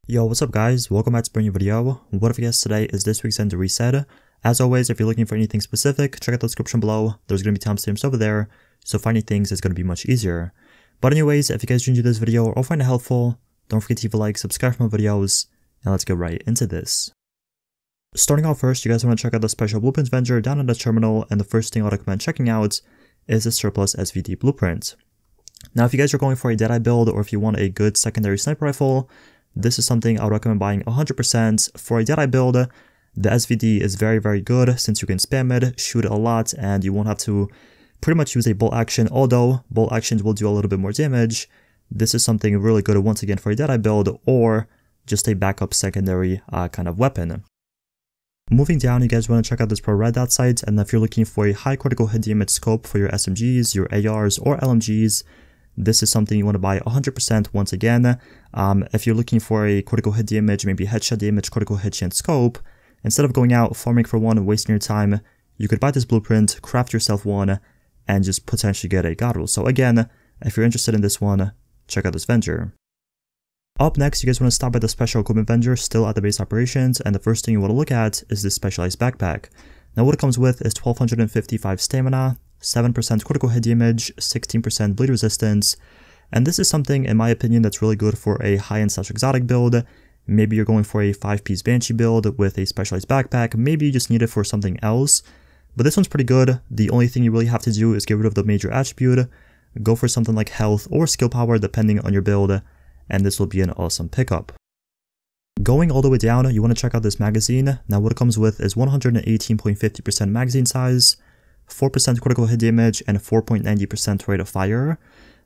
Yo, what's up guys? Welcome back to a brand new video. What if guess today is this week's end reset. As always, if you're looking for anything specific, check out the description below. There's going to be timestamps over there, so finding things is going to be much easier. But anyways, if you guys enjoyed this video or find it helpful, don't forget to leave a like, subscribe for more videos, and let's get right into this. Starting off first, you guys want to check out the special blueprints vendor down in the terminal, and the first thing I would recommend checking out is the surplus SVD blueprint. Now if you guys are going for a Deadeye build, or if you want a good secondary sniper rifle, this is something I would recommend buying 100%. For a Deadeye build, the SVD is very good since you can spam it, shoot it a lot, and you won't have to pretty much use a bolt action, although bolt actions will do a little bit more damage. This is something really good once again for a Deadeye build, or just a backup secondary kind of weapon. Moving down, you guys want to check out this pro red dot sight, and if you're looking for a high critical hit damage scope for your SMGs, your ARs, or LMGs, this is something you want to buy 100% once again. If you're looking for a critical hit damage, maybe headshot damage, critical hit chance scope, instead of going out farming for one and wasting your time, you could buy this blueprint, craft yourself one, and just potentially get a god roll. So again, if you're interested in this one, check out this vendor. Up next, you guys want to stop by the special equipment vendor still at the base operations, and the first thing you want to look at is this specialized backpack. Now what it comes with is 1255 stamina, 7% critical hit damage, 16% bleed resistance, and this is something in my opinion that's really good for a high-end / exotic build. Maybe you're going for a 5-piece Banshee build with a specialized backpack, maybe you just need it for something else, but this one's pretty good. The only thing you really have to do is get rid of the major attribute, go for something like health or skill power depending on your build, and this will be an awesome pickup. Going all the way down, you want to check out this magazine. Now what it comes with is 118.50% magazine size, 4% critical hit damage, and 4.90% rate of fire.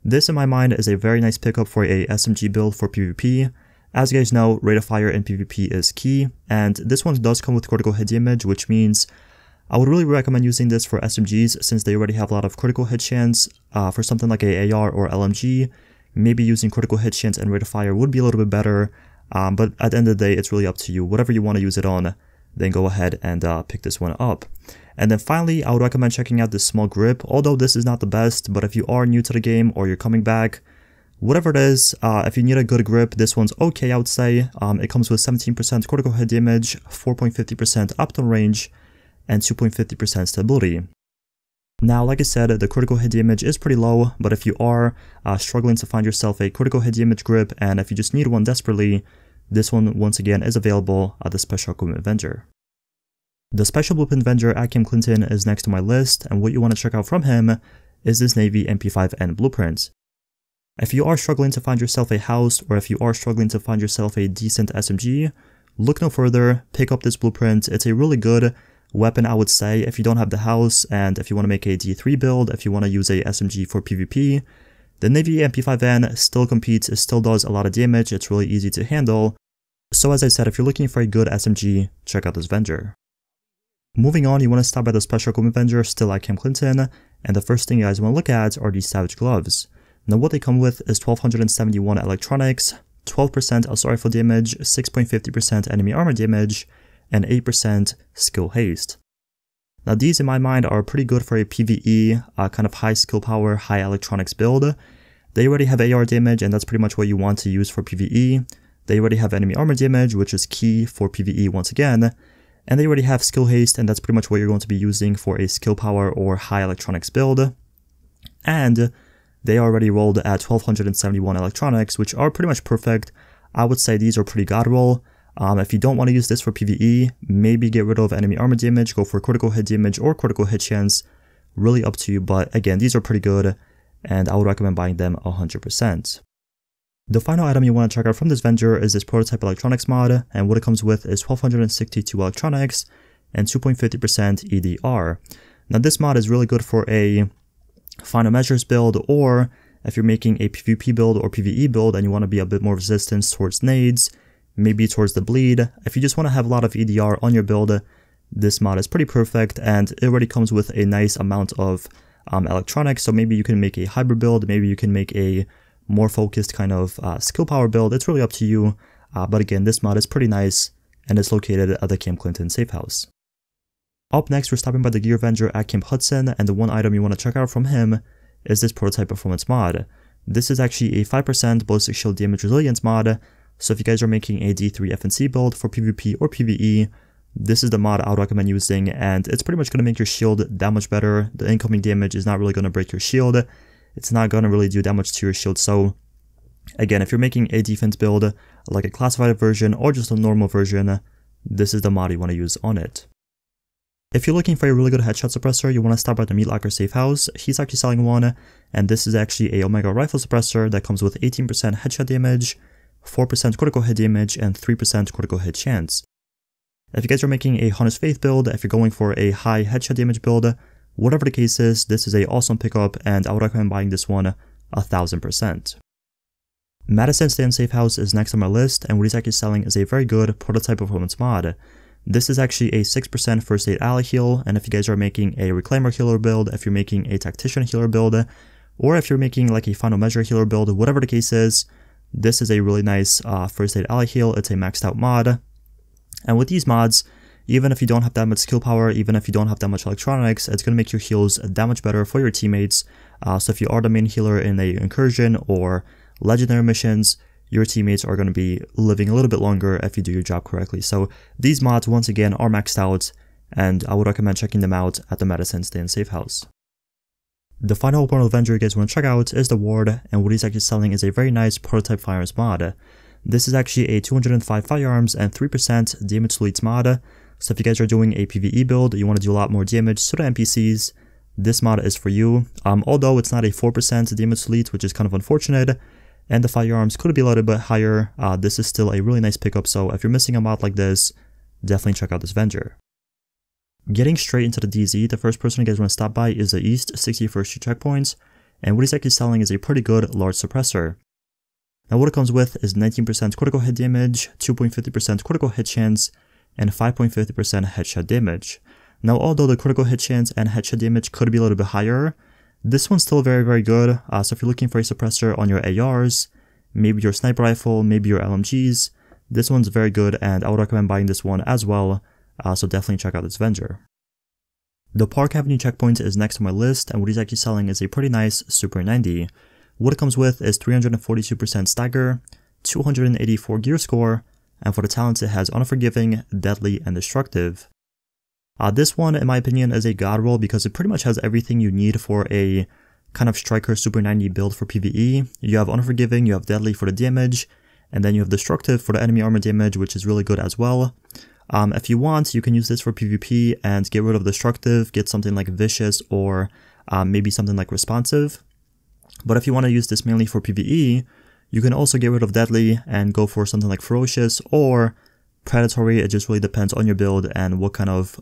This in my mind is a very nice pickup for a SMG build for PvP. As you guys know, rate of fire in PvP is key, and this one does come with critical hit damage, which means I would really recommend using this for SMGs since they already have a lot of critical hit chance. For something like a AR or LMG, maybe using critical hit chance and rate of fire would be a little bit better, but at the end of the day, it's really up to you. Whatever you want to use it on, then go ahead and pick this one up. And then finally, I would recommend checking out this small grip, although this is not the best, but if you are new to the game or you're coming back, whatever it is, if you need a good grip, this one's okay, I would say. It comes with 17% critical hit damage, 4.50% up-down range, and 2.50% stability. Now, like I said, the critical hit damage is pretty low, but if you are struggling to find yourself a critical hit damage grip, and if you just need one desperately, this one once again is available at the special equipment vendor. The special blueprint vendor at Camp Clinton is next to my list, and what you want to check out from him is this Navy MP5N blueprint. If you are struggling to find yourself a house, or if you are struggling to find yourself a decent SMG, look no further, pick up this blueprint. It's a really good weapon, I would say, if you don't have the house, and if you want to make a D3 build, if you want to use a SMG for PvP. The Navy MP5N still competes, it still does a lot of damage, it's really easy to handle. So as I said, if you're looking for a good SMG, check out this vendor. Moving on, you want to stop by the special equipment vendor still at Camp Clinton, and the first thing you guys want to look at are these Savage gloves. Now what they come with is 1271 electronics, 12% assault rifle damage, 6.50% enemy armor damage, and 8% skill haste. Now these in my mind are pretty good for a PvE, kind of high skill power, high electronics build. They already have AR damage, and that's pretty much what you want to use for PvE. They already have enemy armor damage, which is key for PvE once again. And they already have skill haste, and that's pretty much what you're going to be using for a skill power or high electronics build. And they already rolled at 1271 electronics, which are pretty much perfect. I would say these are pretty god roll. If you don't want to use this for PvE, maybe get rid of enemy armor damage, go for critical hit damage or critical hit chance. Really up to you, but again, these are pretty good, and I would recommend buying them 100%. The final item you want to check out from this vendor is this prototype electronics mod, and what it comes with is 1262 electronics and 2.50% EDR. Now this mod is really good for a final measures build, or if you're making a PvP build or PvE build and you want to be a bit more resistant towards nades, maybe towards the bleed. If you just want to have a lot of EDR on your build, this mod is pretty perfect, and it already comes with a nice amount of electronics, so maybe you can make a hybrid build, maybe you can make a more focused kind of skill power build. It's really up to you, but again, this mod is pretty nice, and it's located at the Camp Clinton safe house. Up next, we're stopping by the gear vendor at Camp Hudson, and the one item you want to check out from him is this prototype performance mod. This is actually a 5% ballistic shield damage resilience mod, So if you guys are making a D3 FNC build for PvP or PvE, this is the mod I would recommend using, and it's pretty much going to make your shield that much better. The incoming damage is not really going to break your shield. It's not going to really do that much to your shield. So again, if you're making a defense build, like a classified version or just a normal version, this is the mod you want to use on it. If you're looking for a really good headshot suppressor, you want to stop by the Meat Locker safe house. He's actually selling one, and this is actually a Omega rifle suppressor that comes with 18% headshot damage, 4% critical hit damage, and 3% critical hit chance. If you guys are making a Hunter's Faith build, if you're going for a high headshot damage build, whatever the case is, this is a awesome pickup, and I would recommend buying this one 1000%. Madison Stand Safe House is next on my list, and what he's actually selling is a very good prototype performance mod. This is actually a 6% first aid ally heal, and if you guys are making a reclaimer healer build, if you're making a tactician healer build, or if you're making like a final measure healer build, whatever the case is, this is a really nice first aid ally heal. It's a maxed out mod. And with these mods, even if you don't have that much skill power, even if you don't have that much electronics, it's going to make your heals that much better for your teammates. So if you are the main healer in a incursion or legendary missions, your teammates are going to be living a little bit longer if you do your job correctly. So these mods, once again, are maxed out, and I would recommend checking them out at the Madison Stand Safe House. The final Immortal Avenger you guys want to check out is the Ward, and what he's actually selling is a very nice prototype firearms mod. This is actually a 205 firearms and 3% damage to elites mod. So if you guys are doing a PvE build, you want to do a lot more damage to the NPCs, this mod is for you. Although it's not a 4% damage to elites, which is kind of unfortunate, and the firearms could be a little bit higher, this is still a really nice pickup. So if you're missing a mod like this, definitely check out this Avenger. Getting straight into the DZ, the first person you guys want to stop by is the East 61st Street checkpoint, and what he's actually selling is a pretty good large suppressor. Now what it comes with is 19% critical hit damage, 2.50% critical hit chance, and 5.50% headshot damage. Now although the critical hit chance and headshot damage could be a little bit higher, this one's still very, very good. So if you're looking for a suppressor on your ARs, maybe your sniper rifle, maybe your LMGs, this one's very good, and I would recommend buying this one as well. So definitely check out this Avenger. The Park Avenue checkpoint is next on my list, and what he's actually selling is a pretty nice Super 90. What it comes with is 342% stagger, 284 gear score, and for the talents it has Unforgiving, Deadly, and Destructive. This one, in my opinion, is a god roll because it pretty much has everything you need for a kind of striker Super 90 build for PvE. You have Unforgiving, you have Deadly for the damage, and then you have Destructive for the enemy armor damage, which is really good as well. If you want, you can use this for PvP and get rid of Destructive, get something like Vicious or maybe something like Responsive. But if you want to use this mainly for PvE, you can also get rid of Deadly and go for something like Ferocious or Predatory. It just really depends on your build and what kind of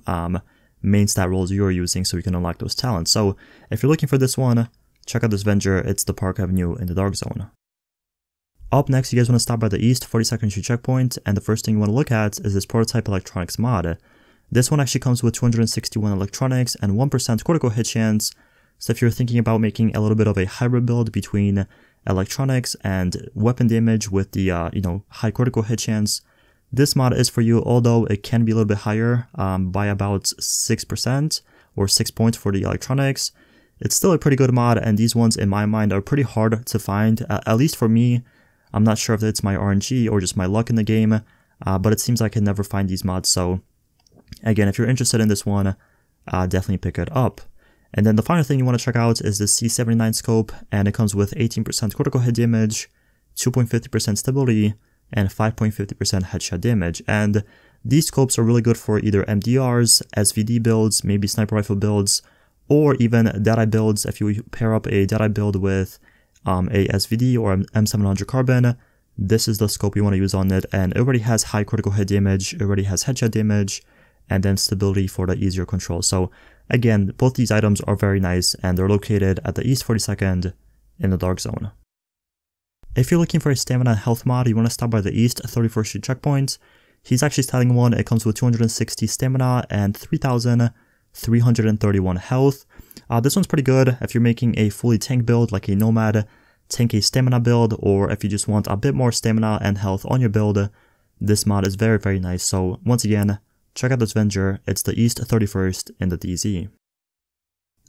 main stat rolls you're using so you can unlock those talents. So if you're looking for this one, check out this Avenger. It's the Park Avenue in the Dark Zone. Up next, you guys want to stop by the East 42nd Street checkpoint, and the first thing you want to look at is this prototype electronics mod. This one actually comes with 261 electronics and 1% critical hit chance. So if you're thinking about making a little bit of a hybrid build between electronics and weapon damage with the high critical hit chance, this mod is for you, although it can be a little bit higher by about 6% or 6 points for the electronics. It's still a pretty good mod, and these ones in my mind are pretty hard to find, at least for me. I'm not sure if it's my RNG or just my luck in the game, but it seems I can never find these mods. So again, if you're interested in this one, definitely pick it up. And then the final thing you want to check out is the C79 scope, and it comes with 18% critical hit damage, 2.50% stability, and 5.50% headshot damage. And these scopes are really good for either MDRs, SVD builds, maybe sniper rifle builds, or even Deadeye builds. If you pair up a Deadeye build with a SVD or M700 carbon, this is the scope you want to use on it, and it already has high critical hit damage, it already has headshot damage, and then stability for the easier control. So again, both these items are very nice, and they're located at the East 42nd in the Dark Zone. If you're looking for a stamina and health mod, you want to stop by the East 31st Street checkpoint. He's actually selling one. It comes with 260 stamina and 3,331 health. This one's pretty good if you're making a fully tank build like a Nomad, tank a stamina build, or if you just want a bit more stamina and health on your build. This mod is very, very nice. So once again, check out this Avenger. It's the East 31st in the DZ.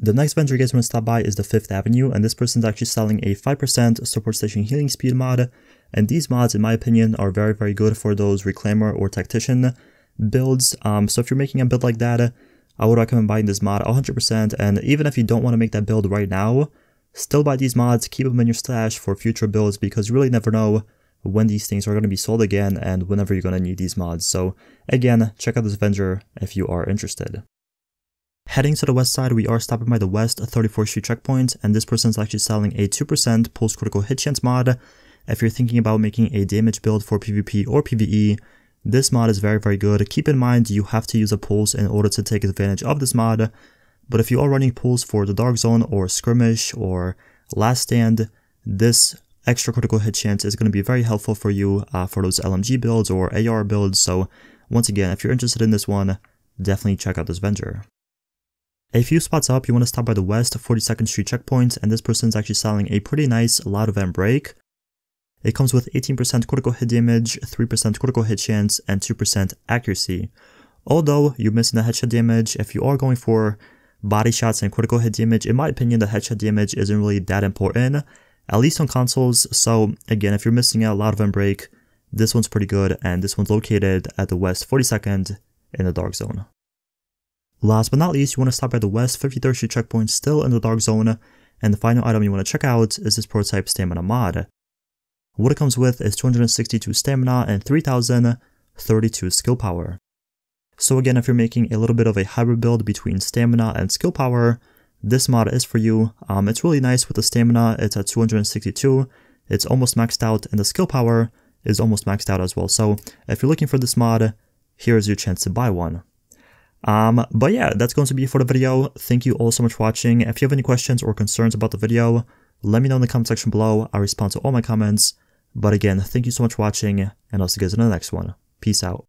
The next Avenger you guys want to stop by is the 5th Avenue, and this person's actually selling a 5% support station healing speed mod. And these mods, in my opinion, are very, very good for those Reclaimer or Tactician builds. So if you're making a build like that, I would recommend buying this mod 100%. And even if you don't want to make that build right now, still buy these mods, keep them in your stash for future builds, because you really never know when these things are going to be sold again and whenever you're going to need these mods. So again, check out this Avenger if you are interested. Heading to the west side, we are stopping by the West 34th Street checkpoint, and this person is actually selling a 2% pulse critical hit chance mod. If you're thinking about making a damage build for PvP or PvE, this mod is very, very good. Keep in mind, you have to use a pulse in order to take advantage of this mod, but if you are running pulse for the Dark Zone or Skirmish or Last Stand, this extra critical hit chance is going to be very helpful for you for those LMG builds or AR builds. So once again, if you're interested in this one, definitely check out this Avenger. A few spots up, you want to stop by the West 42nd Street checkpoint, and this person is actually selling a pretty nice Loud Event Break. It comes with 18% critical hit damage, 3% critical hit chance, and 2% accuracy. Although you're missing the headshot damage, if you are going for body shots and critical hit damage, in my opinion, the headshot damage isn't really that important, at least on consoles. So again, if you're missing out Loud Event Break, this one's pretty good, and this one's located at the West 42nd in the Dark Zone. Last but not least, you want to stop by the West 53rd Street checkpoint, still in the Dark Zone, and the final item you want to check out is this prototype stamina mod. What it comes with is 262 stamina and 3032 skill power. So again, if you're making a little bit of a hybrid build between stamina and skill power, this mod is for you. It's really nice with the stamina, it's at 262, it's almost maxed out, and the skill power is almost maxed out as well. So if you're looking for this mod, here's your chance to buy one. But yeah, that's going to be it for the video. Thank you all so much for watching. If you have any questions or concerns about the video, let me know in the comment section below. I respond to all my comments. But again, thank you so much for watching, and I'll see you guys in the next one. Peace out.